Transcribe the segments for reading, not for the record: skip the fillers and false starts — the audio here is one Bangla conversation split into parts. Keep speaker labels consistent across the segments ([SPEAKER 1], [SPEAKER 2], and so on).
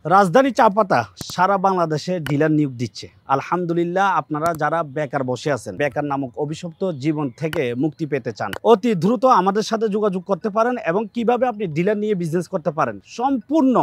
[SPEAKER 1] রাজধানী চা পাতা সারা বাংলাদেশে ডিলার নিয়োগ দিচ্ছে। আলহামদুলিল্লাহ, আপনারা যারা বেকার বসে আছেন, বেকার নামক অভিশপ্ত জীবন থেকে মুক্তি পেতে চান, অতি দ্রুত আমাদের সাথে যোগাযোগ করতে পারেন এবং কিভাবে আপনি ডিলার নিয়ে বিজনেস করতে পারেন সম্পূর্ণ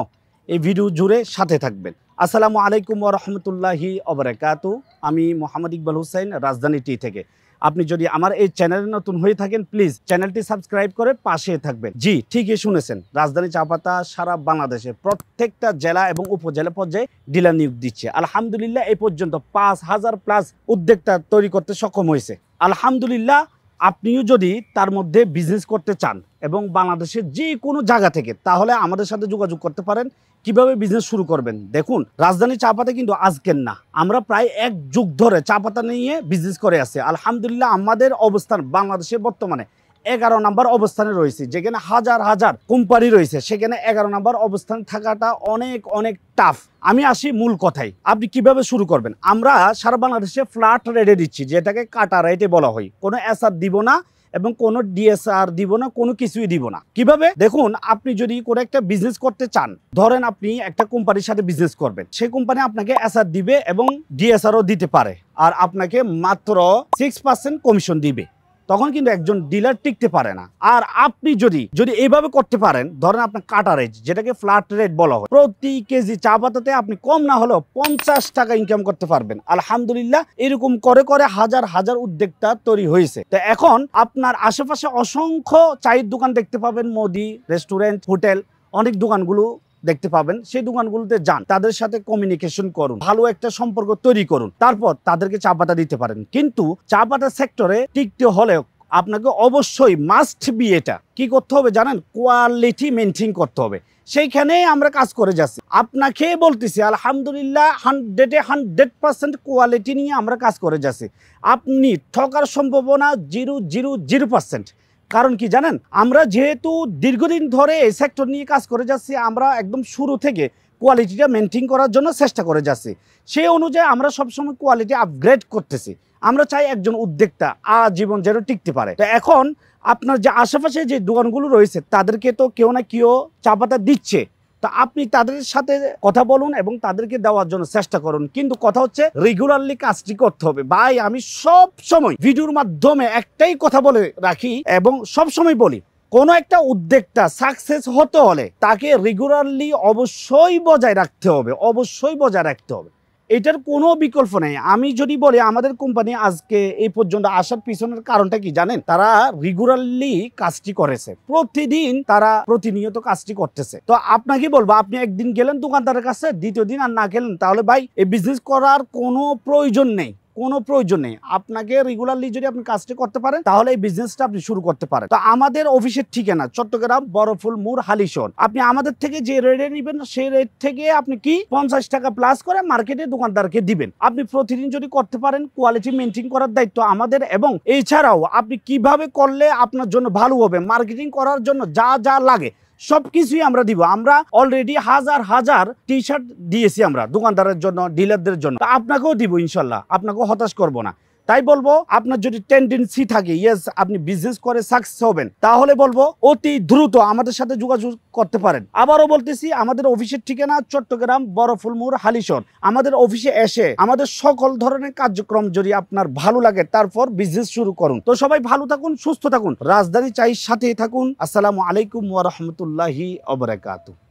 [SPEAKER 1] এই ভিডিও জুড়ে সাথে থাকবেন। আসসালামু আলাইকুম ওয়া রাহমাতুল্লাহি ওয়া বারাকাতুহু। আমি মোহাম্মদ ইকবাল হুসাইন, রাজধানী টি থেকে। আপনি যদি আমার এই চ্যানেলে নতুন হয়ে থাকেন, প্লিজ চ্যানেলটি সাবস্ক্রাইব করে পাশে থাকবেন। জি, ঠিকই শুনেছেন, রাজধানী চা পাতা সারা বাংলাদেশে প্রত্যেকটা জেলা এবং উপজেলা পর্যায়ে ডিলার নিয়োগ দিচ্ছে। আলহামদুলিল্লাহ, এই পর্যন্ত ৫,০০০ প্লাস উদ্যোক্তা তৈরি করতে সক্ষম হয়েছে। আলহামদুলিল্লাহ, আপনিও যদি তার মধ্যে বিজনেস করতে চান এবং বাংলাদেশের যে কোনো জায়গা থেকে, তাহলে আমাদের সাথে যোগাযোগ করতে পারেন। কিভাবে বিজনেস শুরু করবেন দেখুন, রাজধানী চা পাতা কিন্তু আজকের না, আমরা প্রায় ১ যুগ ধরে চা পাতা নিয়ে বিজনেস করে আসছি। আলহামদুলিল্লাহ, আমাদের অবস্থান বাংলাদেশে বর্তমানে ১১ নম্বর অবস্থানে রয়েছে। যেখানে হাজার হাজার কোম্পানি রয়েছে, সেখানে ১১ নম্বর অবস্থান থাকাটা অনেক অনেক টাফ। আমি আসি মূল কথায়, আপনি কিভাবে শুরু করবেন। আমরা সারা বাংলাদেশে ফ্ল্যাট রেটে দিচ্ছি, যেটাকে কাটা রেটে বলা হয়। কোনো এসআর দিব না এবং কোনো ডিএসআর দিব না, কোনো কিছুই দিব না। কিভাবে দেখুন, আপনি যদি কোনো একটা বিজনেস করতে চান, ধরেন আপনি একটা কোম্পানির সাথে বিজনেস করবেন, সেই কোম্পানি আপনাকে এসআর দিবে এবং ডিএসআরও দিতে পারে, আর আপনাকে মাত্র 6% কমিশন দিবে। তখন কিন্তু একজন ডিলার টিকতে পারে না। আর আপনি যদি এইভাবে করতে পারেন, ধরেন আপনার কাটা রেট, যেটাকে ফ্ল্যাট রেট বলা হয়, প্রতি কেজি চা পাতাতে আপনি কম না হলেও ৫০ টাকা ইনকাম করতে পারবেন। আলহামদুলিল্লাহ, এরকম করে করে হাজার হাজার উদ্যোক্তা তৈরি হয়েছে। তো এখন আপনার আশেপাশে অসংখ্য চায়ের দোকান দেখতে পাবেন, মুদি, রেস্টুরেন্ট, হোটেল, অনেক দোকানগুলো দেখতে পাবেন। সেই দোকানগুলোতে যান, তাদের সাথে কমিউনিকেশন করুন, ভালো একটা সম্পর্ক তৈরি করুন, তারপর তাদেরকে চা পাতা দিতে পারেন। কিন্তু চা পাতা সেক্টরে টিকতে হলে আপনাকে অবশ্যই মাস্ট বি এটা কি করতে হবে জানেন, কোয়ালিটি মেনটেন করতে হবে। সেইখানেই আমরা কাজ করে যাচ্ছি। আপনাকে বলতেছি, আলহামদুলিল্লাহ, 100% কোয়ালিটি নিয়ে আমরা কাজ করে যাচ্ছি। আপনি ঠকার সম্ভাবনা 0.00%। কারণ কি জানেন, আমরা যেহেতু দীর্ঘদিন ধরে এই সেক্টর নিয়ে কাজ করে যাচ্ছি, আমরা একদম শুরু থেকে কোয়ালিটিটা মেনটেন করার জন্য চেষ্টা করে যাচ্ছি। সেই অনুযায়ী আমরা সবসময় কোয়ালিটি আপগ্রেড করতেছি। আমরা চাই একজন উদ্যোক্তা আজীবন যেন টিকতে পারে। তো এখন আপনার যে আশেপাশে যে দোকানগুলো রয়েছে, তাদেরকে তো কেউ না কেউ চা পাতা দিচ্ছে। তা আপনি তাদের সাথে কথা বলুন এবং তাদেরকে দেওয়ার জন্য চেষ্টা করুন। কিন্তু কথা হচ্ছে, রেগুলারলি কাজটি করতে হবে। ভাই, আমি সব সময় ভিডিওর মাধ্যমে একটাই কথা বলে রাখি এবং সব সময় বলি, কোনো একটা উদ্যোক্তা সাকসেস হতে হলে তাকে রেগুলারলি অবশ্যই বজায় রাখতে হবে, অবশ্যই বজায় রাখতে হবে। এটার কোনো বিকল্প নেই। আমি যদি বলি, আমাদের কোম্পানি আজকে এই পর্যন্ত আসার পিছনের কারণটা কি জানেন, তারা রেগুলারলি কাজটি করেছে, প্রতিদিন তারা প্রতিনিয়ত কাজটি করতেছে। তো আপনাকে বলবো, আপনি একদিন গেলেন দোকানদারের কাছে, দ্বিতীয় দিন আর না গেলেন, তাহলে ভাই এই বিজনেস করার কোনো প্রয়োজন নেই, কোনো প্রয়োজন নেই। আপনাকে রেগুলারলি যদি আপনি কাজটি করতে পারেন, তাহলে এই বিজনেসটা আপনি শুরু করতে পারেন। তো আমাদের অফিসের ঠিকানা চট্টগ্রাম বড়ফুল মোড়, হালিশহর। আপনি আমাদের থেকে যে রেটে নেবেন, সেই রেট থেকে আপনি কি ৫০ টাকা প্লাস করে মার্কেটে দোকানদারকে দিবেন। আপনি প্রতিদিন যদি করতে পারেন, কোয়ালিটি মেনটেন করার দায়িত্ব আমাদের। এবং এছাড়াও আপনি কিভাবে করলে আপনার জন্য ভালো হবে, মার্কেটিং করার জন্য যা যা লাগে সবকিছুই আমরা দিব। আমরা অলরেডি হাজার হাজার টি শার্ট দিয়েছি আমরা দোকানদারের জন্য, ডিলারদের জন্য। আপনাকেও দিব ইনশাল্লাহ, আপনাকেও হতাশ করব না। তাই বলবো, আপনার যদি টেন্ডেন্সি থাকে ইয়েস আপনি বিজনেস করে সাকসেস হবেন, তাহলে বলবো অতি দ্রুত আমাদের সাথে যোগাযোগ করতে পারেন। আবারও বলতেছি, আমাদের অফিসের ঠিকানা চট্টগ্রাম বড়ফুল মোড়, হালিশহর। আমাদের অফিসে এসে আমাদের সকল ধরনের কার্যক্রম যদি আপনার ভালো লাগে, তারপর বিজনেস শুরু করুন। তো সবাই ভালো থাকুন, সুস্থ থাকুন, রাজধানী চায়ের সাথেই থাকুন। আসসালামু আলাইকুম ওয়া রাহমাতুল্লাহি ওয়া বারাকাতুহু।